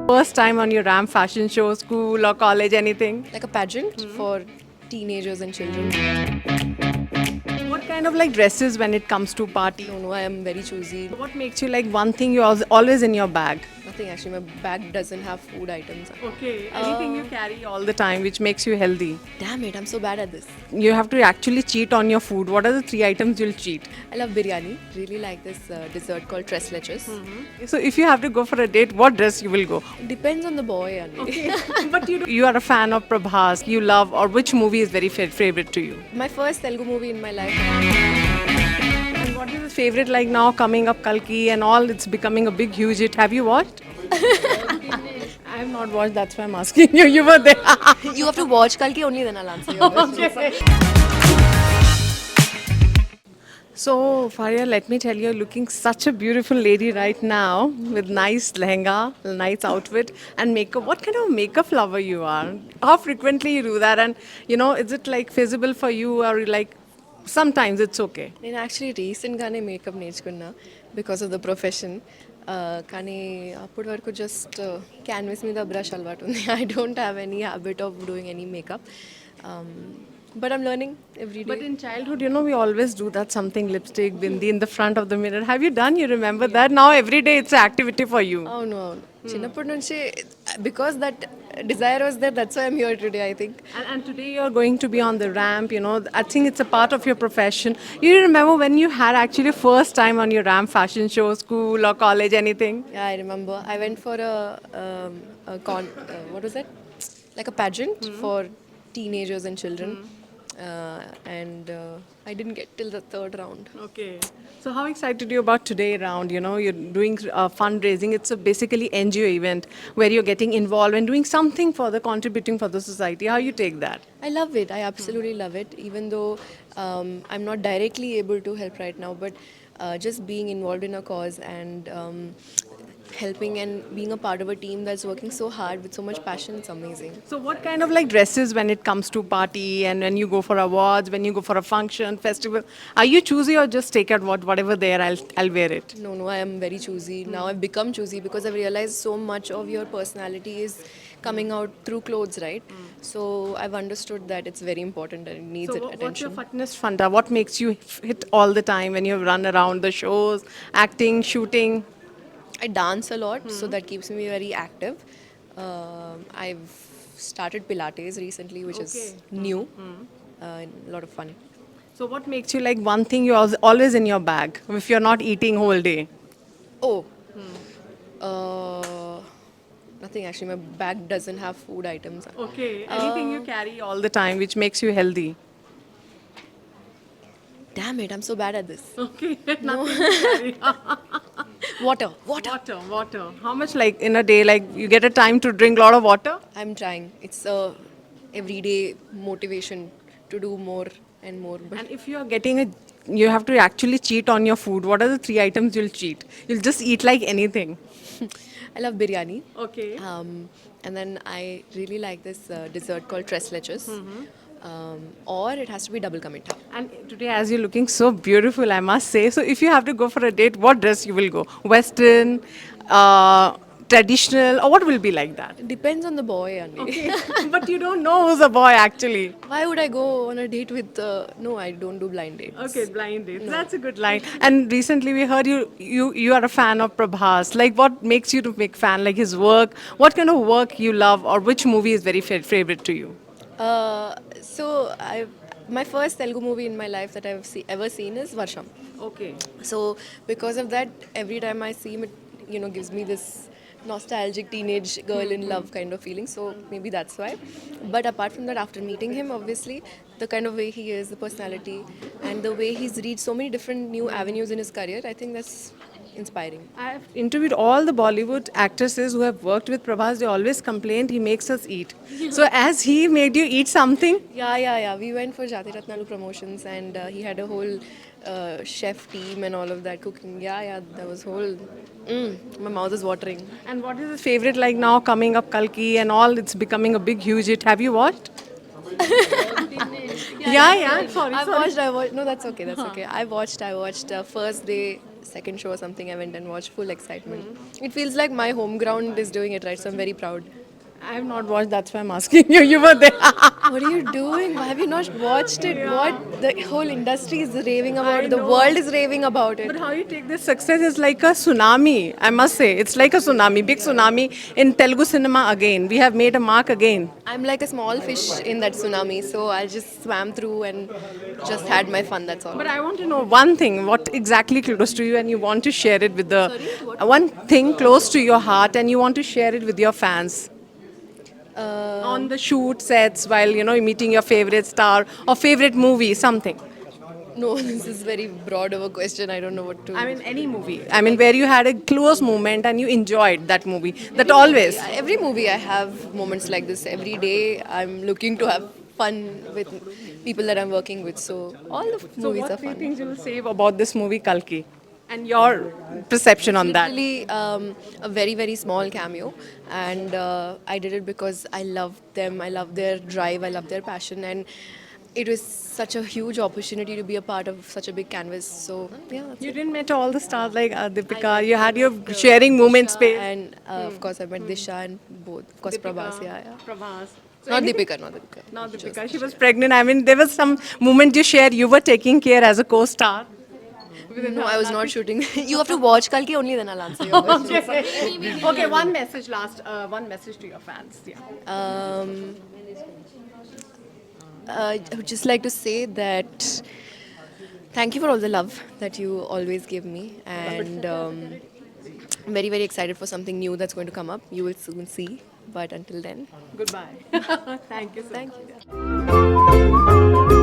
First time on your ramp fashion show, school or college, anything? Like a pageant for teenagers and children. What kind of like dresses when it comes to party? No, I am very choosy. What makes you like one thing you always in your bag? Nothing actually. My bag doesn't have food items. Okay, anything you carry all the time which makes you healthy. Damn it, I'm so bad at this. You have to actually cheat on your food. What are the three items you'll cheat? I love biryani. Really like this dessert called tres leches. So if you have to go for a date, what dress you will go? Depends on the boy only. But you are a fan of Prabhas. You love or which movie is very favorite to you? My first Telugu movie in my life. And what is the favorite like now coming up Kalki and all? It's becoming a big huge hit. Have you watched? I have not watched. That's why I'm asking you. You were there. You have to watch Kalki only, then I'll answer your question. So, Faria, let me tell you, you're looking such a beautiful lady right now with nice lehenga, nice outfit, and makeup. What kind of makeup lover you are? How frequently you do that? And is it like feasible for you, or like sometimes it's okay? నేను actually రీసెంట్గానే makeup నేర్చుకున్నా because of the profession కానీ అప్పటి వరకు just canvas మీద brush అలవాటు ఉంది I don't have any habit of doing any makeup but I'm learning every day But in childhood, we always do that something lipstick, bindi in the front of the mirror. Have you done? You remember that? Now every day it's an activity for you. అవును అవును చిన్నప్పటి నుంచి because that desire was that that's why I'm here today I think And today you're going to be on the ramp, I think it's a part of your profession. You remember when you had actually first time on your ramp fashion show, school or college, anything? Yeah, I remember. I went for what was that? Like a pageant for teenagers and children. And I didn't get till the third round. Okay. So how excited are you about today round? You're doing fundraising. It's a basically NGO event where you're getting involved and doing something for the contributing for the society. How you take that? I love it. I absolutely love it. Even though I'm not directly able to help right now, but just being involved in a cause and helping and being a part of a team that's working so hard with so much passion, it's amazing. So what kind of like dresses when it comes to party and when you go for awards, when you go for a function, festival? Are you choosy or just take out whatever there? I'll wear it. No, I am very choosy. Now I've become choosy because I've realized so much of your personality is coming out through clothes, right? So I've understood that it's very important and it needs So what's your attention. fitness funda? What makes you hit all the time when you run around the shows, acting, shooting? I dance a lot, so that keeps me very active. I've started Pilates recently, which is new, a lot of fun. So what makes you like one thing you're always in your bag if you're not eating whole day? Oh, nothing actually. My bag doesn't have food items. Okay. Anything you carry all the time which makes you healthy? Damn it, I'm so bad at this. Okay. Nothing you carry. Water. Water. How much like in a day like you get a time to drink a lot of water? I'm trying. It's a everyday motivation to do more and more. But And if you are getting you have to actually cheat on your food. What are the three items you'll cheat? You'll just eat like anything. I love biryani. Okay. And then I really like this dessert called tres leches. Or it has to be double ka meetha. And today, as you're looking so beautiful, I must say. So, if you have to go for a date, what dress you will go? Western, traditional, or what will be like that? It depends on the boy only. But you don't know who's a boy actually. Why would I go on a date with? No, I don't do blind dates. Okay, blind date. That's a good line. And recently we heard you are a fan of Prabhas. Like, what makes you to make fan? Like his work. What kind of work you love, or which movie is very favorite to you? So my first Telugu movie in my life that I've ever seen is Varsham. Okay. So because of that, every time I see him, it gives me this nostalgic teenage girl in love kind of feeling. So maybe that's why. But apart from that, after meeting him, obviously the kind of way he is, the personality, and the way he's reached so many different new avenues in his career, I think that's inspiring. I've interviewed all the Bollywood actresses who have worked with Prabhas. They always complained he makes us eat. So as he made you eat something? Yeah. We went for Jati Ratnalu promotions and he had a whole chef team and all of that cooking. Yeah, that was whole. My mouth is watering. And what is his favorite like now coming up Kalki and all? It's becoming a big huge hit. Have you watched? Yeah. Sorry. I watched. No, that's okay. I watched first day second show or something, I went and watched full excitement. It feels like my home ground is doing it right, so I'm very proud. I have not watched, that's why I'm asking you. You were there. What are you doing? Why have you not watched it? What the whole industry is raving about it. The world is raving about it. But how you take this success is like a tsunami, I must say. It's like a tsunami, big tsunami in Telugu cinema again. We have made a mark again. I'm like a small fish in that tsunami, so I just swam through and just had my fun. That's all. But I want to know one thing, what exactly close to you, and you want to share it with the one thing close to your heart, and you want to share it with your fans. On the shoot sets, while meeting your favorite star or favorite movie, something. No, this is very broad of a question. I don't know what to. I mean, any movie. I mean, where you had a close moment and you enjoyed that movie. That always. Every movie I have moments like this. Every day I'm looking to have fun with people that I'm working with. So all the So, movies what are three fun. things you will say about this movie, Kalki, and your perception on that? Literally a very very small cameo, and I did it because I love them. I love their drive. I love their passion, and it was such a huge opportunity to be a part of such a big canvas. So yeah, that's You it. didn't meet all the stars like Deepika. You had your sharing moment space. And of course I met Disha and both. Of course Prabhas. Yeah. Prabhas. So Not anything- Deepika. Not Deepika. Not Deepika. She was pregnant. I mean, there was some moment you shared. You were taking care as a co-star. No, I was not shooting. You have to watch Kalki only, then I'll answer your question. Okay, one message last. One message to your fans. Yeah. I would just like to say that thank you for all the love that you always give me, and I'm very very excited for something new that's going to come up. You will soon see. But until then, Goodbye. Thank you. thank you.